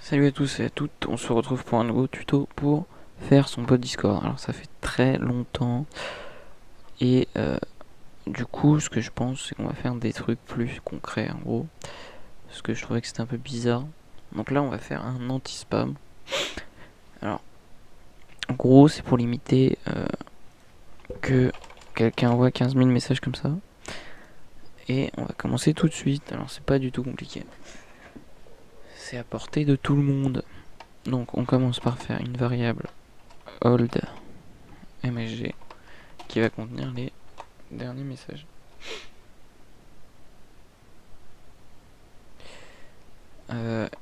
Salut à tous et à toutes, on se retrouve pour un nouveau tuto pour faire son bot Discord. Alors ça fait très longtemps et du coup ce que je pense c'est qu'on va faire des trucs plus concrets en gros. Parce que je trouvais que c'était un peu bizarre. Donc là on va faire un anti-spam. Alors en gros c'est pour limiter que quelqu'un envoie 15 000 messages comme ça. Et on va commencer tout de suite. Alors c'est pas du tout compliqué. C'est à portée de tout le monde. Donc on commence par faire une variable hold msg qui va contenir les derniers messages.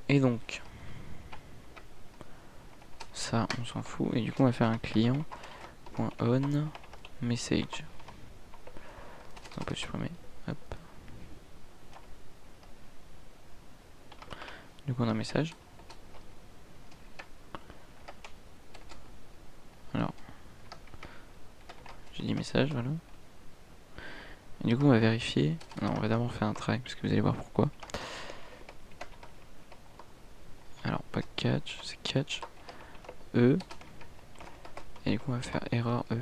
Et donc ça on s'en fout, et du coup on va faire un client.on message. On peut supprimer. Hop. Du coup on a un message. Alors j'ai dit message, voilà. Et du coup on va vérifier. Non, on va d'abord faire un try parce que vous allez voir pourquoi. Alors pas catch, c'est catch E. Et du coup on va faire erreur E.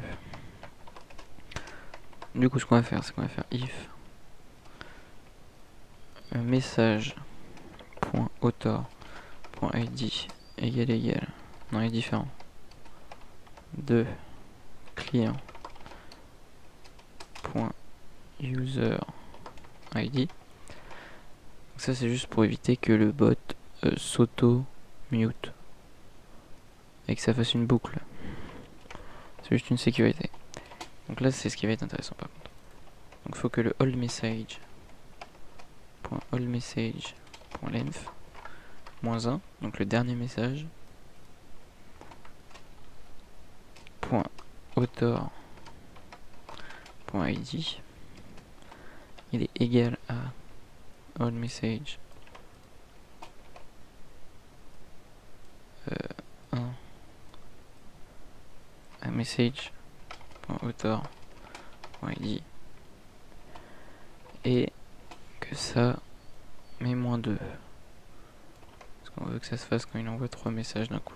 Du coup ce qu'on va faire c'est qu'on va faire if message.author.id égal non il est différent de client.user id. Donc ça c'est juste pour éviter que le bot s'auto-mute et que ça fasse une boucle. C'est juste une sécurité. Donc là c'est ce qui va être intéressant par contre. Donc il faut que le allMessage.allMessage.length -1, donc le dernier message, .author.id il est égal à allMessage 1 à message.author.id et que ça met -2 parce qu'on veut que ça se fasse quand il envoie 3 messages d'un coup.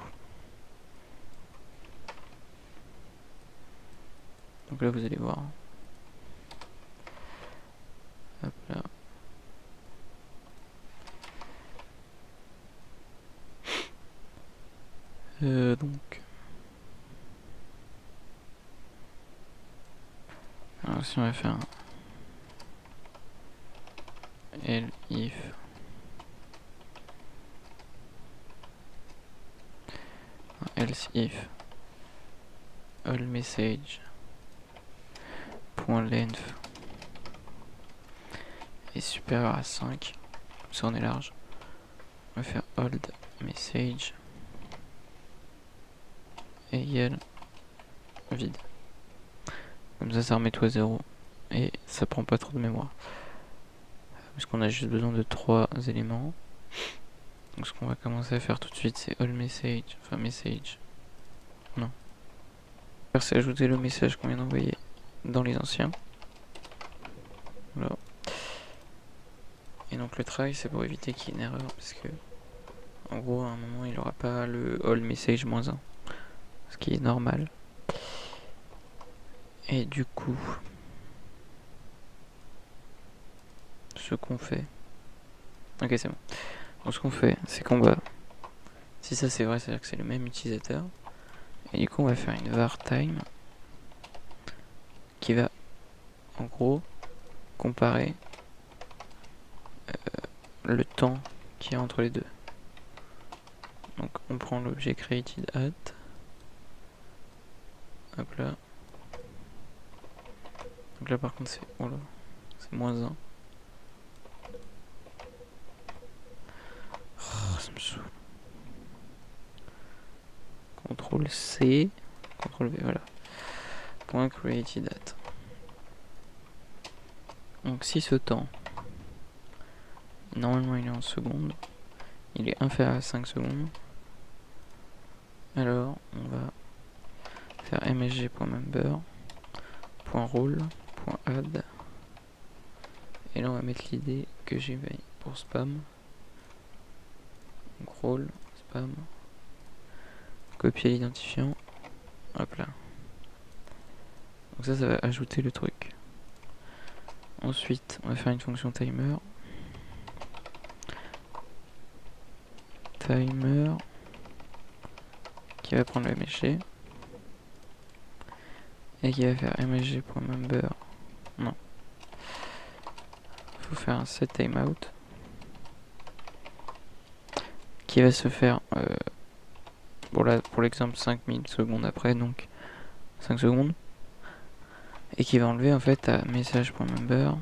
Donc là vous allez voir. Hop là. Donc alors si on va faire un elif else if allMessage.length est supérieur à 5, comme ça on est large, on va faire hold message égale vide. Comme ça remet tout à 0 et ça prend pas trop de mémoire. Parce qu'on a juste besoin de 3 éléments. Donc ce qu'on va commencer à faire tout de suite c'est allMessage, enfin message. Non. C'est ajouter le message qu'on vient d'envoyer dans les anciens. Voilà. Et donc le try c'est pour éviter qu'il y ait une erreur parce que en gros à un moment il aura pas le allMessage -1, ce qui est normal. Et du coup ce qu'on fait, ok c'est bon, donc ce qu'on fait c'est qu'on va, si ça c'est vrai c'est à dire que c'est le même utilisateur, et du coup on va faire une var time qui va en gros comparer le temps qu'il y a entre les deux. Donc on prend l'objet created at, hop là, donc là par contre c'est, oh là, c'est -1. Oh, ça me saoule. CTRL C, CTRL V, voilà. Point created at. Donc si ce temps, normalement il est en secondes, il est inférieur à 5 secondes, alors on va faire msg.member.role.add, et là on va mettre l'idée que j'ai pour spam. Donc role spam. Copier l'identifiant. Hop là. Donc ça va ajouter le truc. Ensuite, on va faire une fonction timer. Timer qui va prendre le MSG et qui va faire msg.member. Non. Il faut faire un set timeout qui va se faire pour l'exemple 5000 secondes après, donc 5 secondes, et qui va enlever en fait à message.member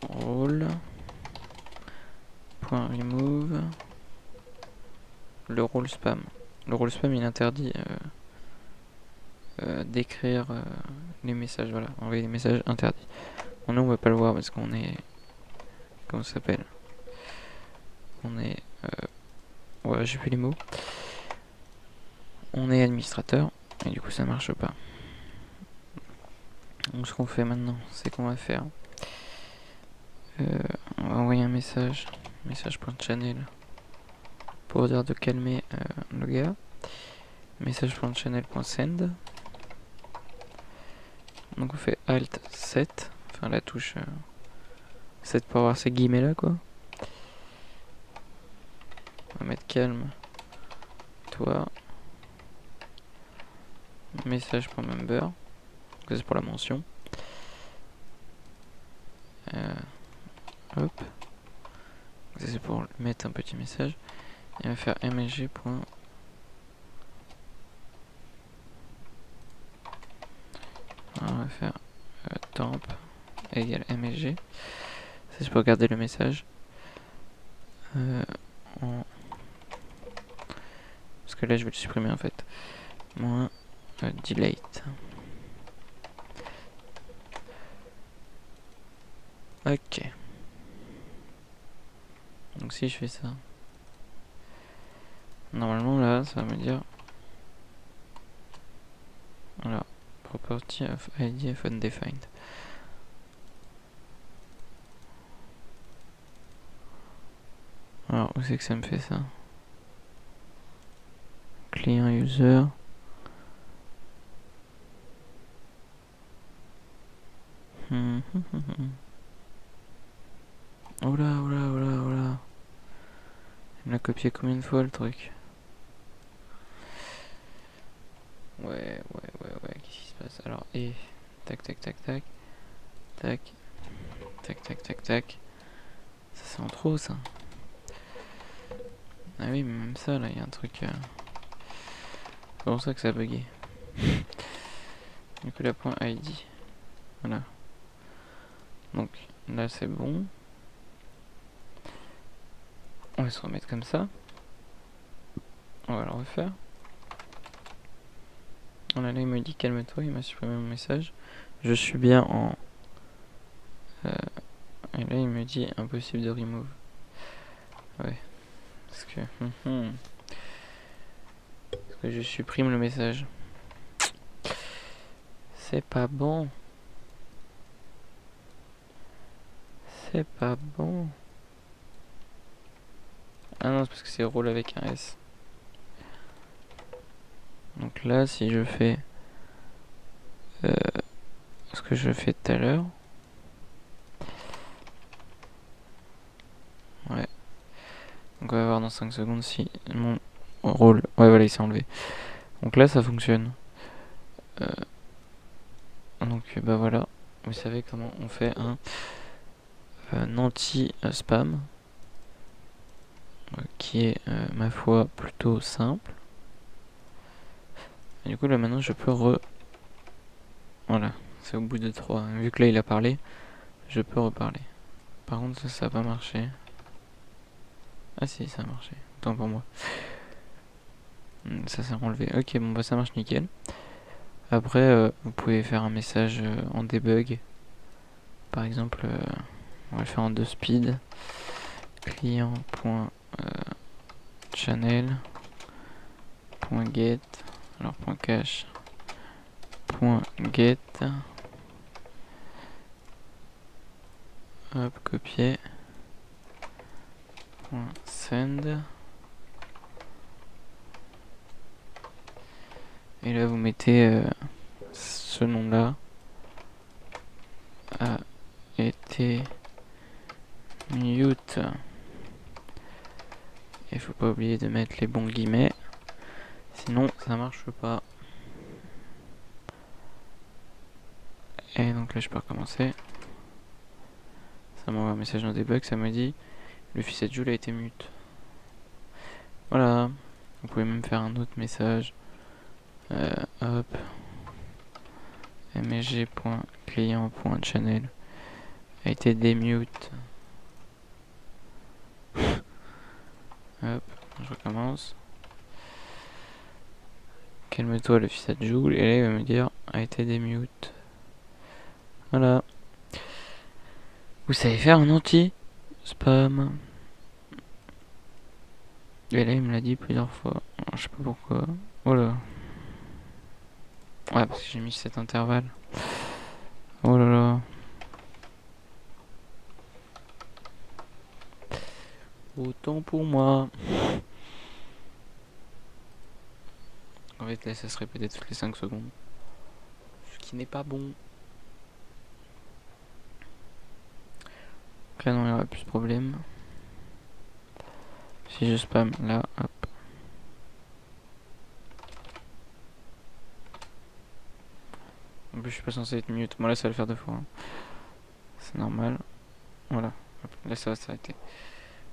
role.remove le role spam. Le role spam il interdit d'écrire les messages, voilà, envoyer des messages interdits. Bon, nous on va pas le voir parce qu'on est, comment ça s'appelle, on est ouais, j'ai plus les mots, on est administrateur et du coup ça marche pas. Donc ce qu'on fait maintenant, c'est qu'on va faire on va envoyer un message.channel pour dire de calmer le gars, message.channel.send. Donc on fait Alt 7, enfin la touche 7 pour avoir ces guillemets là quoi. On va mettre calme toi message.member, ça c'est pour la mention. Hop, ça c'est pour mettre un petit message. Et on va faire msg. On va faire temp égale msg. Ça c'est pour garder le message. Parce que là je vais le supprimer en fait. Moins delete. Ok. Donc si je fais ça, normalement là ça va me dire, voilà, property of id of undefined. Alors où c'est que ça me fait ça? Client user. Oh là, oh là, oh là, oh là. Il me l'a copié combien de fois le truc? Ouais, qu'est-ce qui se passe? Alors, et tac, tac, tac, tac, tac, tac, tac, tac, tac. Ça c'est en trop ça. Ah oui, mais même ça là, il y a un truc. C'est pour ça que ça a bugué. Du coup, la point ID. Voilà. Donc là c'est bon. On va se remettre comme ça. On va le refaire. Voilà, là il me dit calme-toi, il m'a supprimé mon message. Je suis bien en... et là il me dit impossible de remove. Ouais. Parce que... parce que je supprime le message. C'est pas bon. C'est pas bon. Ah non, c'est parce que c'est rôle avec un S. Donc là, si je fais ce que je fais tout à l'heure, ouais. Donc on va voir dans 5 secondes si mon rôle... Ouais, voilà, il s'est enlevé. Donc là, ça fonctionne. Donc bah voilà, vous savez comment on fait un anti-spam qui est, ma foi, plutôt simple. Et du coup là maintenant je peux Voilà, c'est au bout de 3. Vu que là il a parlé, je peux reparler. Par contre ça n'a pas marché. Ah si, ça a marché, autant pour moi. Ça s'est enlevé. Ok, bon bah ça marche nickel. Après vous pouvez faire un message en debug. Par exemple, on va le faire en 2 speed. Client.channel.get, alors .cache, .get, hop, copier, .send. Et là vous mettez ce nom là a été mute. Il faut pas oublier de mettre les bons guillemets, sinon ça marche pas. Et donc là je peux recommencer. Ça m'envoie un message dans debug, ça me dit le fils de Joule a été mute. Voilà. Vous pouvez même faire un autre message. Hop. msg.client.channel a été démute. Hop, je recommence. Calme-toi le fils de Joule. Et là il va me dire a été démute. Voilà. Vous savez faire un anti-spam. Et là il me l'a dit plusieurs fois. Je sais pas pourquoi. Oh là. Ouais, parce que j'ai mis cet intervalle. Oh là là. Autant pour moi. En fait là ça se répétait toutes les 5 secondes. Ce qui n'est pas bon. Donc là non, il n'y aura plus de problème. Si je spam là, hop. En plus je suis pas censé être mute. Bon là ça va le faire 2 fois. Hein. C'est normal. Voilà. Hop. Là ça va s'arrêter.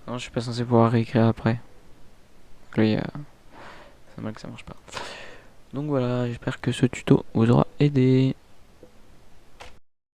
Non, je suis pas censé pouvoir réécrire après. Donc là il y a... C'est normal que ça marche pas. Donc voilà, j'espère que ce tuto vous aura aidé.